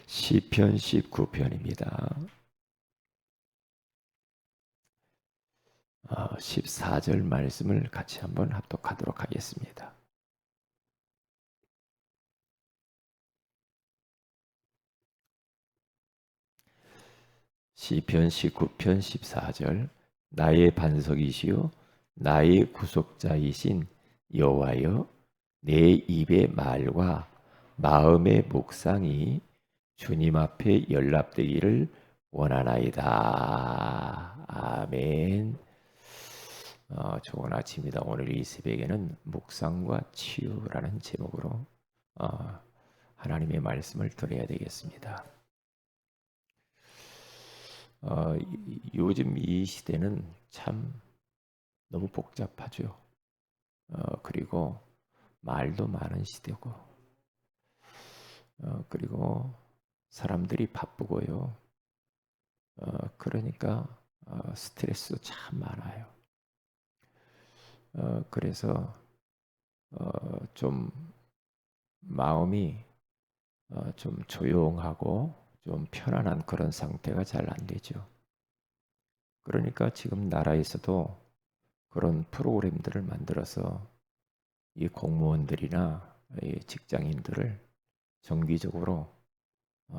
시편 19편입니다. 14절 말씀을 같이 한번 합독하도록 하겠습니다. 시편 19편 14절. 나의 반석이시요 나의 구속자이신 여호와여, 내 입의 말과 마음의 묵상이 주님 앞에 연락되기를 원하나이다. 아멘. 좋은 아침입니다. 오늘 이 새벽에는 묵상과 치유라는 제목으로 어, 하나님의 말씀을 드려야 되겠습니다. 요즘 이 시대는 참 너무 복잡하죠. 그리고 말도 많은 시대고, 그리고 사람들이 바쁘고요. 그러니까 스트레스도 참 많아요. 그래서 좀 마음이 좀 조용하고 좀 편안한 그런 상태가 잘 안 되죠. 그러니까 지금 나라에서도 그런 프로그램들을 만들어서 이 공무원들이나 이 직장인들을 정기적으로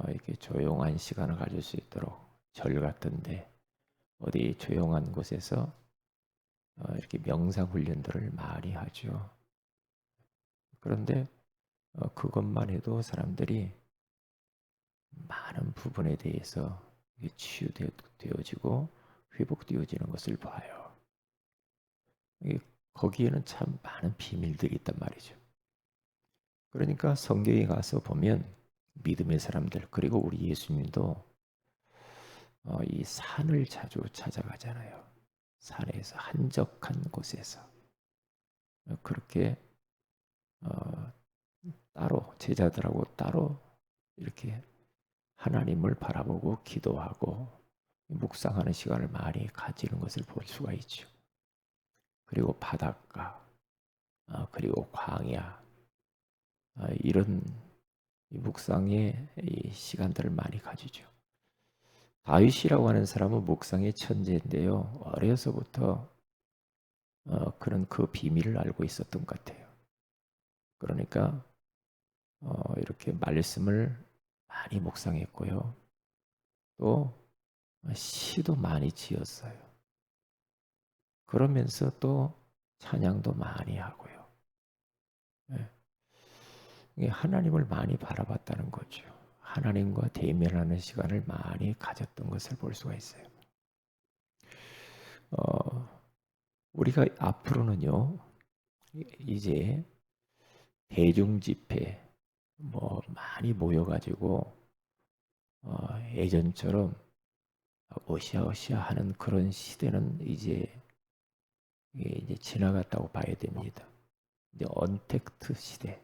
이렇게 조용한 시간을 가질 수 있도록 절 같은데 어디 조용한 곳에서 이렇게 명상 훈련들을 많이 하죠. 그런데 그것만 해도 사람들이 많은 부분에 대해서 치유되어지고 회복되어지는 것을 봐요. 거기에는 참 많은 비밀들이 있단 말이죠. 그러니까 성경에 가서 보면 믿음의 사람들, 그리고 우리 예수님도 이 산을 자주 찾아가잖아요. 산에서 한적한 곳에서 그렇게 어, 따로 제자들하고 따로 이렇게 하나님을 바라보고 기도하고 묵상하는 시간을 많이 가지는 것을 볼 수가 있죠. 그리고 바닷가, 그리고 광야, 이런 묵상의 이 시간들을 많이 가지죠. 다윗이라고 하는 사람은 묵상의 천재인데요. 어려서부터 그런 그 비밀을 알고 있었던 것 같아요. 그러니까 이렇게 말씀을 많이 묵상했고요. 또 시도 많이 지었어요. 그러면서 또 찬양도 많이 하고요. 예. 이게 하나님을 많이 바라봤다는 거죠. 하나님과 대면하는 시간을 많이 가졌던 것을 볼 수가 있어요. 어, 우리가 앞으로는요, 이제 대중 집회 뭐 많이 모여가지고 예전처럼 어시아어시아 하는 그런 시대는 이제 지나갔다고 봐야 됩니다. 이제 언택트 시대,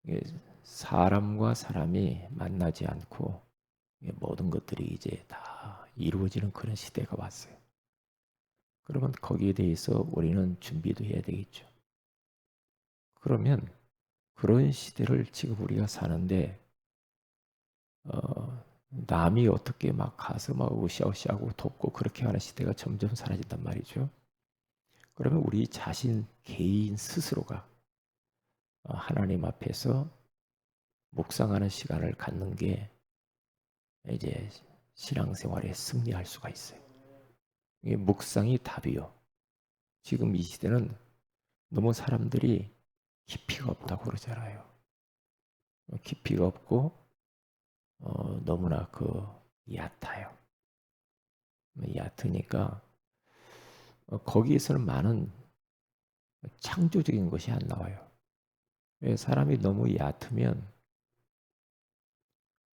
이게 사람과 사람이 만나지 않고 모든 것들이 이제 다 이루어지는 그런 시대가 왔어요. 그러면 거기에 대해서 우리는 준비도 해야 되겠죠. 그러면 그런 시대를 지금 우리가 사는데 남이 어떻게 막 가서 막 으쌰으쌰하고 돕고 그렇게 하는 시대가 점점 사라진단 말이죠. 그러면 우리 자신 개인 스스로가 하나님 앞에서 묵상하는 시간을 갖는 게 이제 신앙생활에 승리할 수가 있어요. 이게 묵상이 답이요. 지금 이 시대는 너무 사람들이 깊이가 없다고 그러잖아요. 깊이가 없고 너무나 얕아요. 얕으니까 거기에서는 많은 창조적인 것이 안 나와요. 왜 사람이 너무 얕으면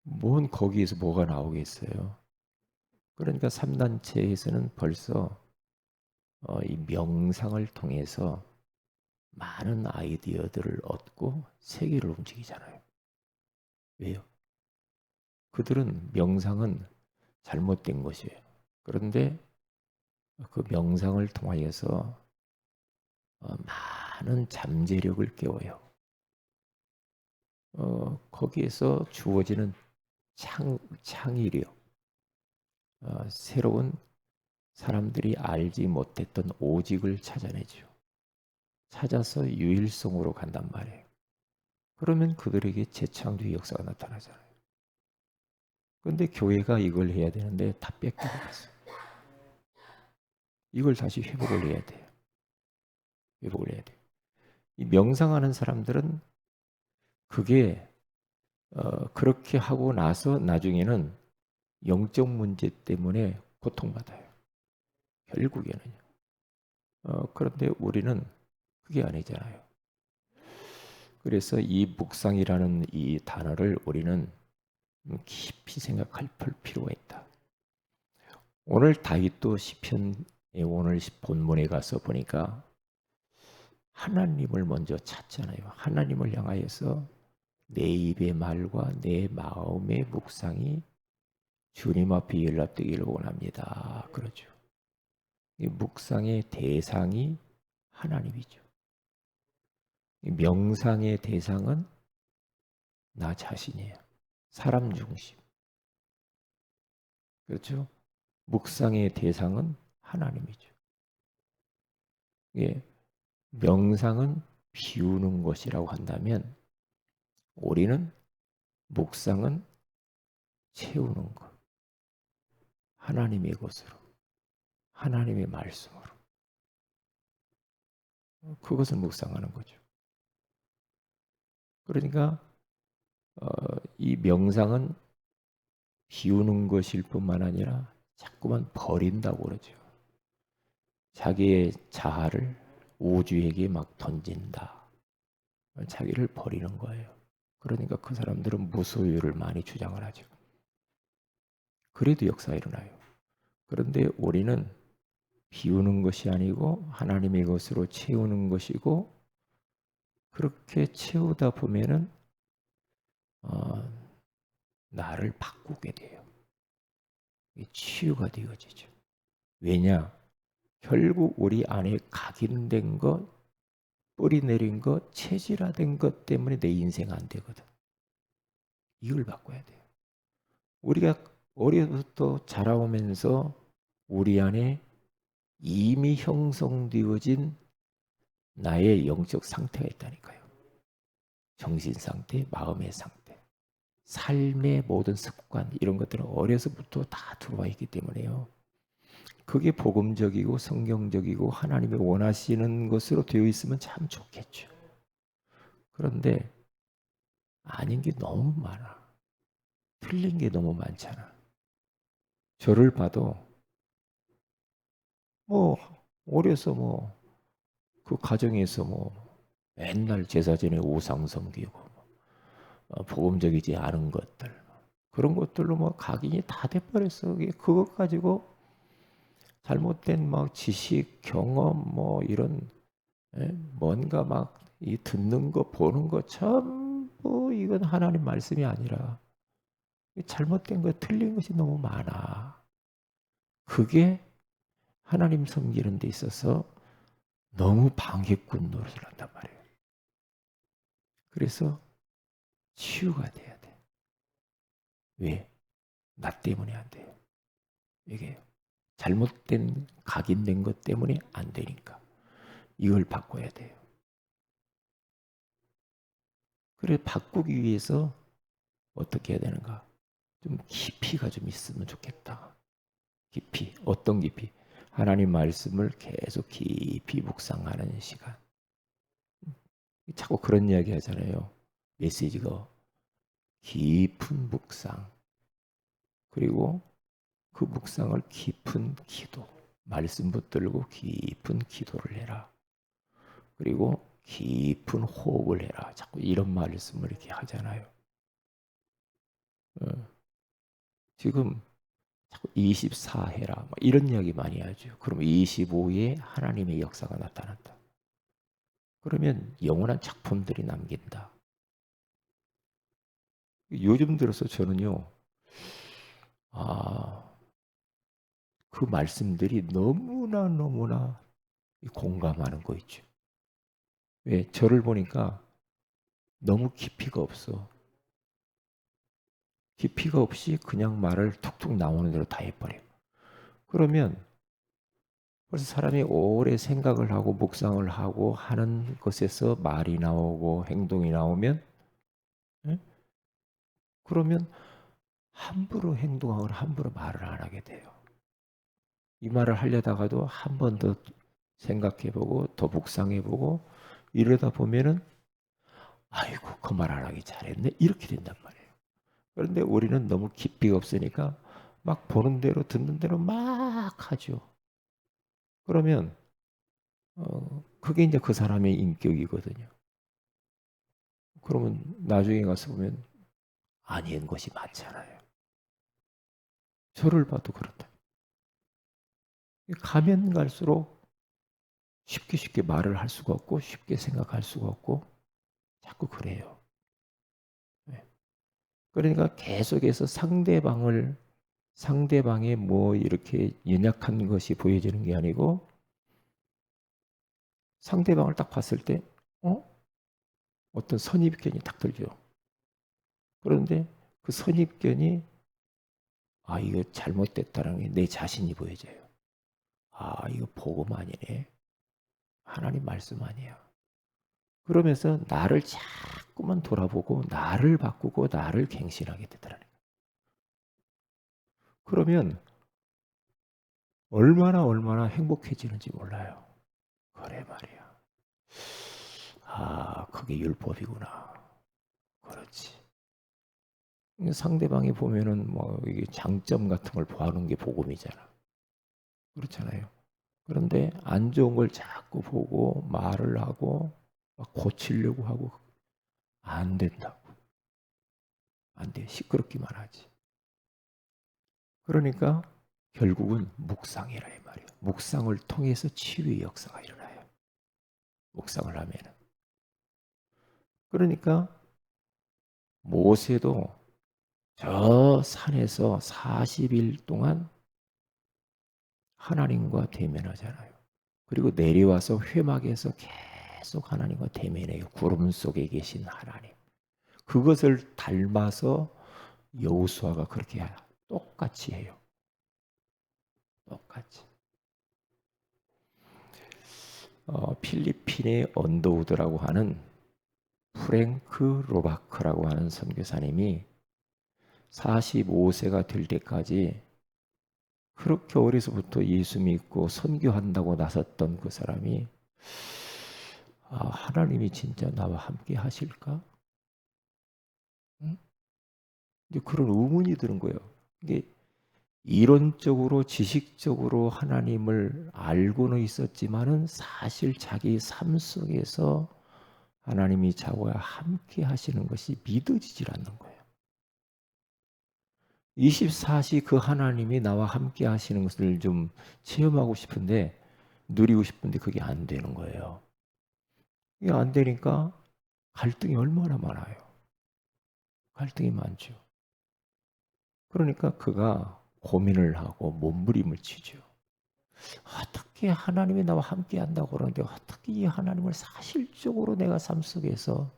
뭔 거기에서 뭐가 나오겠어요. 그러니까 3단체에서는 벌써 이 명상을 통해서 많은 아이디어들을 얻고 세계를 움직이잖아요. 왜요? 그들은 명상은 잘못된 것이에요. 그런데 그 명상을 통하여서 많은 잠재력을 깨워요. 거기에서 주어지는 창의력, 새로운 사람들이 알지 못했던 오직을 찾아내죠. 찾아서 유일성으로 간단 말이에요. 그러면 그들에게 재창조의 역사가 나타나잖아요. 그런데 교회가 이걸 해야 되는데 다 뺏겨버렸어요. 이걸 다시 회복을 해야 돼요. 회복을 해야 돼요. 이 명상하는 사람들은 그게 그렇게 하고 나서 나중에는 영적 문제 때문에 고통받아요. 결국에는요. 그런데 우리는 그게 아니잖아요. 그래서 이 묵상이라는 이 단어를 우리는 깊이 생각할 필요가 있다. 오늘 다윗도 시편의 오늘 본문에 가서 보니까 하나님을 먼저 찾잖아요. 하나님을 향하여서 내 입의 말과 내 마음의 묵상이 주님 앞에 연락되기를 원합니다. 그러죠. 이 묵상의 대상이 하나님이죠. 이 명상의 대상은 나 자신이에요. 사람 중심. 그렇죠? 묵상의 대상은 하나님이죠. 예, 명상은 비우는 것이라고 한다면 우리는 묵상은 채우는 것. 하나님의 것으로. 하나님의 말씀으로. 그것을 묵상하는 거죠. 그러니까 이 명상은 비우는 것일 뿐만 아니라 자꾸만 버린다고 그러죠. 자기의 자아를 우주에게 막 던진다. 자기를 버리는 거예요. 그러니까 그 사람들은 무소유를 많이 주장을 하죠. 그래도 역사가 일어나요. 그런데 우리는 비우는 것이 아니고 하나님의 것으로 채우는 것이고 그렇게 채우다 보면은 나를 바꾸게 돼요. 치유가 되어지죠. 왜냐? 결국 우리 안에 각인된 것, 뿌리 내린 것, 체질화된 것 때문에 내 인생 안 되거든. 이걸 바꿔야 돼요. 우리가 어려서부터 자라오면서 우리 안에 이미 형성되어진 나의 영적 상태가 있다니까요. 정신 상태, 마음의 상태, 삶의 모든 습관 이런 것들은 어려서부터 다 들어와 있기 때문에요. 그게 복음적이고 성경적이고 하나님이 원하시는 것으로 되어 있으면 참 좋겠죠. 그런데 아닌 게 너무 많아. 틀린 게 너무 많잖아. 저를 봐도 뭐 어려서 뭐 그 가정에서 뭐 맨날 제사 지내 우상 섬기고 복음적이지 않은 것들 그런 것들로 뭐 각인이 다 돼버렸어. 그것 가지고 잘못된 막 지식, 경험 뭐 이런 뭔가 막 이 듣는 거 보는 거 전부 이건 하나님 말씀이 아니라 잘못된 거 틀린 것이 너무 많아. 그게 하나님 섬기는 데 있어서 너무 방해꾼 노릇을 한단 말이에요. 그래서 치유가 돼야 돼. 왜? 나 때문에 안 돼요. 이게 잘못된 각인된 것 때문에 안 되니까 이걸 바꿔야 돼요. 그래 바꾸기 위해서 어떻게 해야 되는가? 좀 깊이가 좀 있으면 좋겠다. 깊이. 어떤 깊이? 하나님 말씀을 계속 깊이 묵상하는 시간. 자꾸 그런 이야기 하잖아요. 메시지가 깊은 묵상. 그리고 그 묵상을 깊은 기도. 말씀 붙들고 깊은 기도를 해라. 그리고 깊은 호흡을 해라. 자꾸 이런 말씀을 이렇게 하잖아요. 지금 자꾸 24 해라. 이런 이야기 많이 하죠. 그럼 25에 하나님의 역사가 나타난다. 그러면 영원한 작품들이 남긴다. 요즘 들어서 저는요, 그 말씀들이 너무나 공감하는 거 있죠. 왜? 저를 보니까 너무 깊이가 없어. 깊이가 없이 그냥 말을 툭툭 나오는 대로 다 해버려. 그러면 벌써 사람이 오래 생각을 하고 묵상을 하고 하는 것에서 말이 나오고 행동이 나오면, 응? 그러면 함부로 행동하거나 함부로 말을 안 하게 돼요. 이 말을 하려다가도 한 번 더 생각해보고 더 묵상해보고 이러다 보면은 아이고 그 말 안 하기 잘했네 이렇게 된단 말이에요. 그런데 우리는 너무 깊이가 없으니까 막 보는 대로 듣는 대로 막 하죠. 그러면 그게 이제 그 사람의 인격이거든요. 그러면 나중에 가서 보면 아닌 것이 많잖아요. 저를 봐도 그렇다. 가면 갈수록 쉽게 말을 할 수가 없고 쉽게 생각할 수가 없고 자꾸 그래요. 네. 그러니까 계속해서 상대방의 뭐 이렇게 연약한 것이 보여지는 게 아니고 상대방을 딱 봤을 때 어? 어떤 선입견이 딱 들죠. 그런데 그 선입견이 아 이거 잘못됐다는 게 내 자신이 보여져요. 아 이거 복음 아니네. 하나님 말씀 아니야. 그러면서 나를 자꾸만 돌아보고 나를 바꾸고 나를 갱신하게 되더라는 거예요. 그러면 얼마나 행복해지는지 몰라요. 그래 말이야. 아 그게 율법이구나. 그렇지. 상대방이 보면은 뭐 이게 장점 같은 걸 보는 게 복음이잖아. 그렇잖아요. 그런데 안 좋은 걸 자꾸 보고 말을 하고 막 고치려고 하고 안 된다고. 안 돼. 시끄럽기만 하지. 그러니까 결국은 묵상이라 이 말이에요. 묵상을 통해서 치유의 역사가 일어나요. 묵상을 하면은. 그러니까 모세도 저 산에서 40일 동안 하나님과 대면하잖아요. 그리고 내려와서 회막에서 계속 하나님과 대면해요. 구름 속에 계신 하나님. 그것을 닮아서 여호수아가 그렇게 똑같이 해요. 똑같이. 필리핀의 언더우드라고 하는 프랭크 로바크라고 하는 선교사님이 45세가 될 때까지 그렇게 어려서부터 예수 믿고 선교한다고 나섰던 그 사람이 아, 하나님이 진짜 나와 함께 하실까? 응? 이제 그런 의문이 드는 거예요. 이게 이론적으로 지식적으로 하나님을 알고는 있었지만은 사실 자기 삶 속에서 하나님이 자기와 함께 하시는 것이 믿어지질 않는 거예요. 24시 그 하나님이 나와 함께 하시는 것을 좀 체험하고 싶은데 누리고 싶은데 그게 안 되는 거예요. 이게 안 되니까 갈등이 얼마나 많아요. 갈등이 많죠. 그러니까 그가 고민을 하고 몸부림을 치죠. 어떻게 하나님이 나와 함께 한다고 그러는데 어떻게 이 하나님을 사실적으로 내가 삶 속에서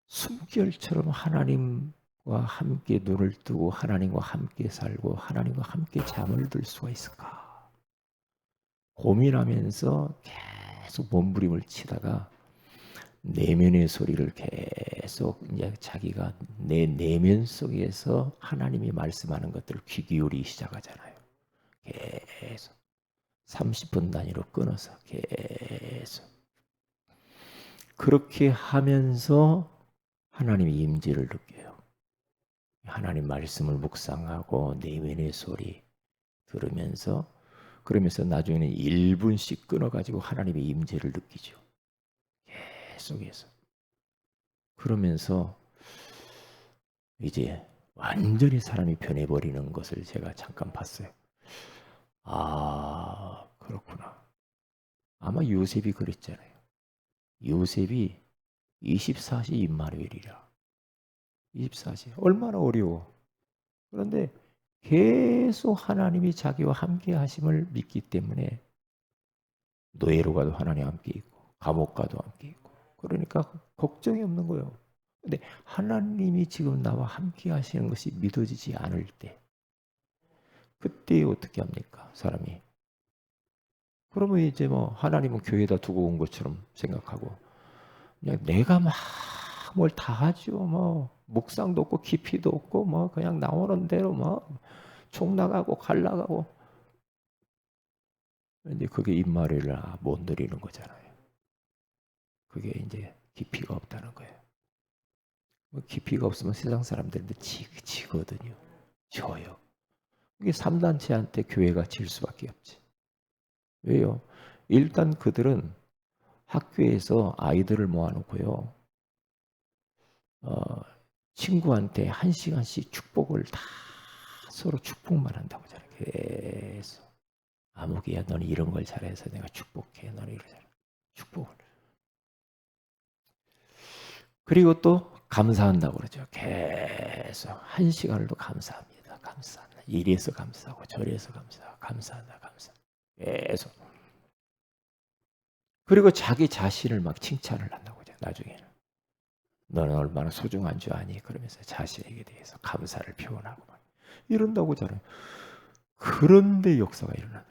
숨결처럼 하나님과 함께 눈을 뜨고 하나님과 함께 살고 하나님과 함께 잠을 들 수가 있을까? 고민하면서 계속 몸부림을 치다가 내면의 소리를 계속 이제 자기가 내 내면 속에서 하나님이 말씀하는 것들을 귀 기울이기 시작하잖아요. 계속 30분 단위로 끊어서 계속 그렇게 하면서 하나님의 임재를 느껴요. 하나님 말씀을 묵상하고 내면의 소리 들으면서 그러면서 나중에는 1분씩 끊어가지고 하나님의 임재를 느끼죠. 계속해서. 그러면서 이제 완전히 사람이 변해버리는 것을 제가 잠깐 봤어요. 아, 그렇구나. 아마 요셉이 그랬잖아요. 요셉이 24시 임마누엘이라. 24시. 얼마나 어려워. 그런데 계속 하나님이 자기와 함께 하심을 믿기 때문에 노예로 가도 하나님 함께 있고 감옥 가도 함께 있고 그러니까 걱정이 없는 거예요. 근데 하나님이 지금 나와 함께 하시는 것이 믿어지지 않을 때, 그때 어떻게 합니까? 사람이. 그러면 이제 뭐 하나님은 교회에다 두고 온 것처럼 생각하고 그냥 내가 막 뭘 다 하죠. 뭐 묵상도 없고 깊이도 없고 뭐 그냥 나오는 대로 뭐 총 나가고 갈 나가고 이제 그게 입마리를 못 누리는 거잖아요. 그게 이제 깊이가 없다는 거예요. 뭐 깊이가 없으면 세상 사람들한테 지거든요. 져요. 이게 3단체한테 교회가 질 수밖에 없지. 왜요? 일단 그들은 학교에서 아이들을 모아놓고요. 어, 친구한테 1시간씩 축복을 다 서로 축복만 한다고 하잖아요. 계속. 아무개야 너는 이런 걸 잘해서 내가 축복해. 너는 이런 잘 축복을. 그리고 또 감사한다고 그러죠. 계속 1시간을 또 감사합니다. 감사합니다. 이래서 감사하고 저래서 감사하고 감사한다. 감사. 계속. 그리고 자기 자신을 막 칭찬을 한다고 하죠. 나중에는. 너는 얼마나 소중한 줄 아니? 그러면서 자신에게 대해서 감사를 표현하고 막 이런다고 하잖아요. 그런데 역사가 일어난다.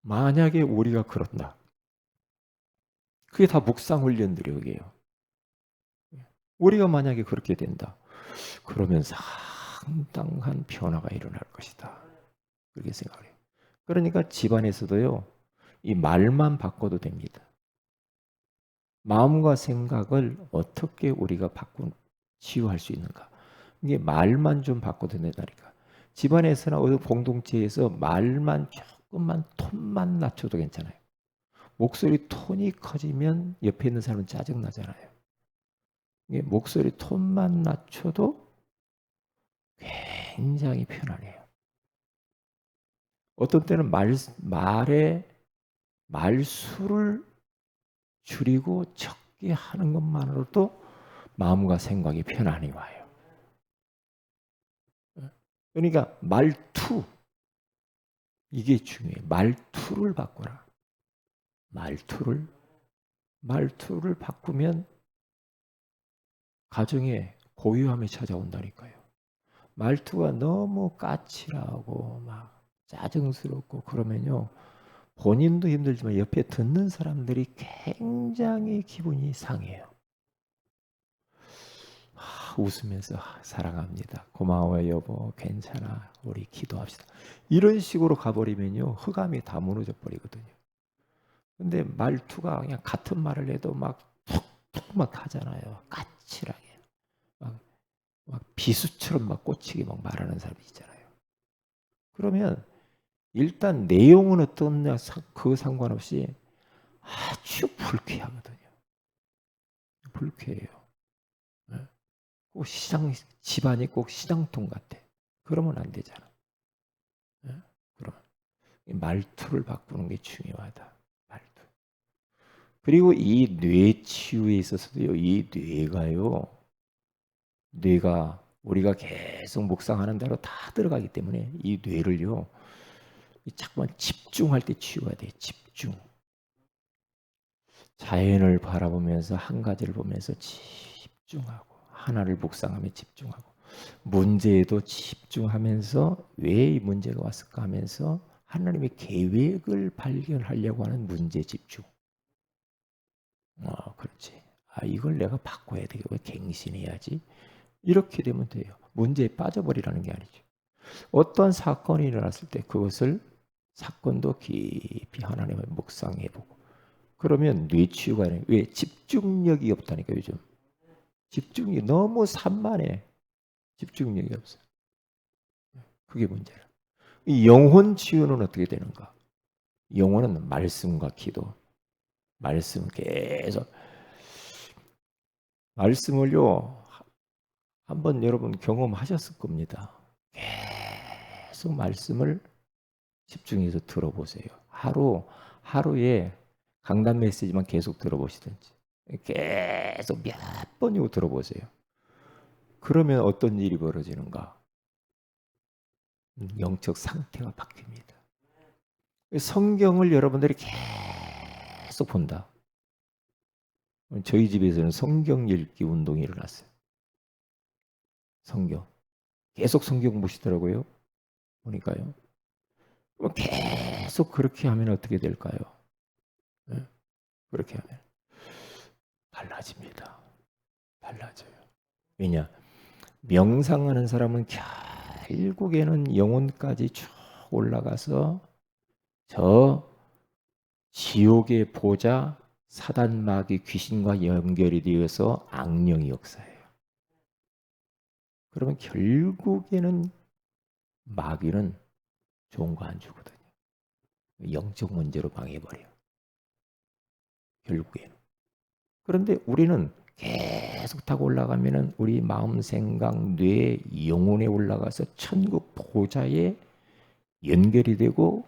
만약에 우리가 그런다. 그게 다 묵상 훈련들이 여기에요. 우리가 만약에 그렇게 된다. 그러면 상당한 변화가 일어날 것이다. 그렇게 생각해요. 그러니까 집안에서도요. 이 말만 바꿔도 됩니다. 마음과 생각을 어떻게 우리가 치유할 수 있는가. 이게 말만 좀 바꿔도 된다니까. 집안에서나 어느 공동체에서 말만 조금만 톤만 낮춰도 괜찮아요. 목소리 톤이 커지면 옆에 있는 사람은 짜증나잖아요. 이게 목소리 톤만 낮춰도 굉장히 편안해요. 어떤 때는 말의 말수를 줄이고 적게 하는 것만으로도 마음과 생각이 편안히 와요. 그러니까 말투, 이게 중요해요. 말투를 바꾸라. 말투를 바꾸면 가정에 고요함이 찾아온다니까요. 말투가 너무 까칠하고 막 짜증스럽고 그러면요. 본인도 힘들지만 옆에 듣는 사람들이 굉장히 기분이 상해요. 웃으면서 사랑합니다. 고마워요 여보. 괜찮아. 우리 기도합시다. 이런 식으로 가버리면요. 흑암이 다 무너져 버리거든요. 근데 말투가 그냥 같은 말을 해도 막 톡톡 막 하잖아요. 까칠하게. 막, 막 비수처럼 막 꽂히게 막 말하는 사람이 있잖아요. 그러면 일단 내용은 어떤 그 상관없이 아주 불쾌하거든요. 불쾌해요. 네. 꼭 집안이 꼭 시장통 같아. 그러면 안 되잖아. 네? 그럼 말투를 바꾸는 게 중요하다. 말투. 그리고 이 뇌 치유에 있어서도요. 이 뇌가 우리가 계속 묵상하는 대로 다 들어가기 때문에 이 뇌를요. 자꾸만 집중할 때 치유가 돼. 집중. 자연을 바라보면서 한 가지를 보면서 집중하고 하나를 묵상하며 집중하고 문제에도 집중하면서 왜 이 문제가 왔을까 하면서 하나님의 계획을 발견하려고 하는 문제 집중. 그렇지. 이걸 내가 바꿔야 되겠고 갱신해야지. 이렇게 되면 돼요. 문제에 빠져버리라는 게 아니죠. 어떠한 사건이 일어났을 때 그것을 사건도 깊이 하나님을 묵상해보고 그러면 뇌치유가 아니에요. 왜? 집중력이 없다니까 요즘. 집중이 너무 산만해. 집중력이 없어. 그게 문제라. 이 영혼 치유는 어떻게 되는가? 영혼은 말씀과 기도. 말씀 계속. 말씀을요. 한번 여러분 경험하셨을 겁니다. 계속 말씀을 집중해서 들어보세요. 하루에 강단 메시지만 계속 들어보시든지 계속 몇 번이고 들어보세요. 그러면 어떤 일이 벌어지는가? 영적 상태가 바뀝니다. 성경을 여러분들이 계속 본다. 저희 집에서는 성경 읽기 운동이 일어났어요. 성경. 계속 성경 보시더라고요. 보니까요. 그럼 계속 그렇게 하면 어떻게 될까요? 네? 그렇게 하면 달라집니다. 달라져요. 왜냐? 명상하는 사람은 결국에는 영혼까지 쭉 올라가서 저 지옥의 보좌 사단 마귀 귀신과 연결이 되어서 악령이 역사해요. 그러면 결국에는 마귀는 좋은 거 안 주거든요. 영적 문제로 망해버려요. 결국에는. 그런데 우리는 계속 타고 올라가면은 우리 마음, 생각, 뇌, 영혼에 올라가서 천국 보좌에 연결이 되고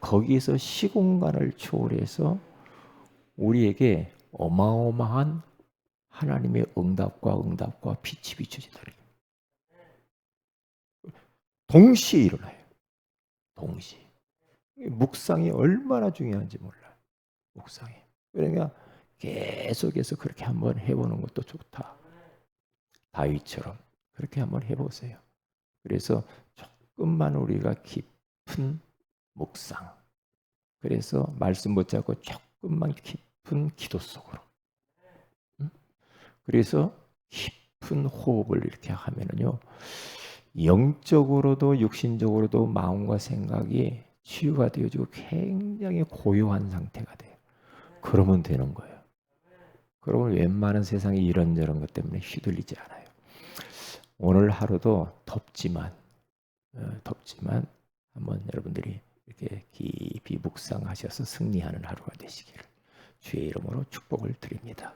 거기에서 시공간을 초월해서 우리에게 어마어마한 하나님의 응답과 빛이 비춰진다. 동시에 일어나요. 동시에. 묵상이 얼마나 중요한지 몰라요. 묵상이. 그러니까 계속해서 그렇게 한번 해보는 것도 좋다. 다윗처럼 그렇게 한번 해보세요. 그래서 조금만 우리가 깊은 묵상. 그래서 말씀 붙잡고 조금만 깊은 기도 속으로. 그래서 깊은 호흡을 이렇게 하면은요. 영적으로도 육신적으로도 마음과 생각이 치유가 되어지고 굉장히 고요한 상태가 돼요. 그러면 되는 거예요. 그러면 웬만한 세상에 이런저런 것 때문에 휘둘리지 않아요. 오늘 하루도 덥지만 한번 여러분들이 이렇게 깊이 묵상하셔서 승리하는 하루가 되시기를 주의 이름으로 축복을 드립니다.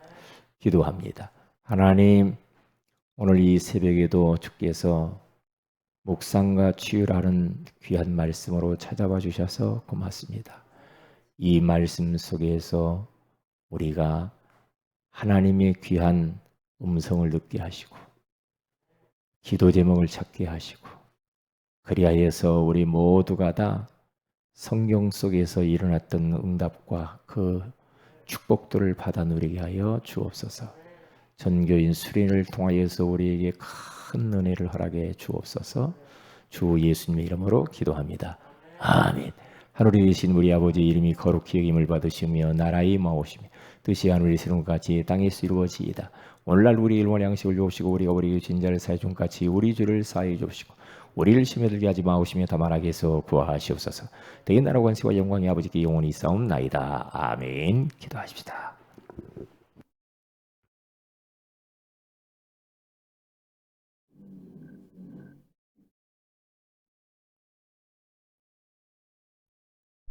기도합니다. 하나님, 오늘 이 새벽에도 주께서 묵상과 치유라는 귀한 말씀으로 찾아와 주셔서 고맙습니다. 이 말씀 속에서 우리가 하나님의 귀한 음성을 듣게 하시고 기도 제목을 찾게 하시고 그리하여서 우리 모두가 다 성경 속에서 일어났던 응답과 그 축복들을 받아 누리게 하여 주옵소서. 전교인 수련을 통하여서 우리에게 큰 은혜를 허락해 주옵소서. 주 예수님의 이름으로 기도합니다. 아멘. 하늘에 계신 우리 아버지 이름이 거룩히 여김을 받으시며 나라의 마오시며 뜻이 하늘에서는 같이 땅에서 이루어지이다. 오늘날 우리 일원 양식을 주옵시고 우리가 우리 진 자를 사해 준 같이 우리 죄를 사해 주옵시고 우리를 시험에 들게 하지 마옵시며 다만 악에서 구하시옵소서. 대인 나라 관세와 영광이 아버지께 영원히 있사옵나이다. 아멘. 기도하십시다.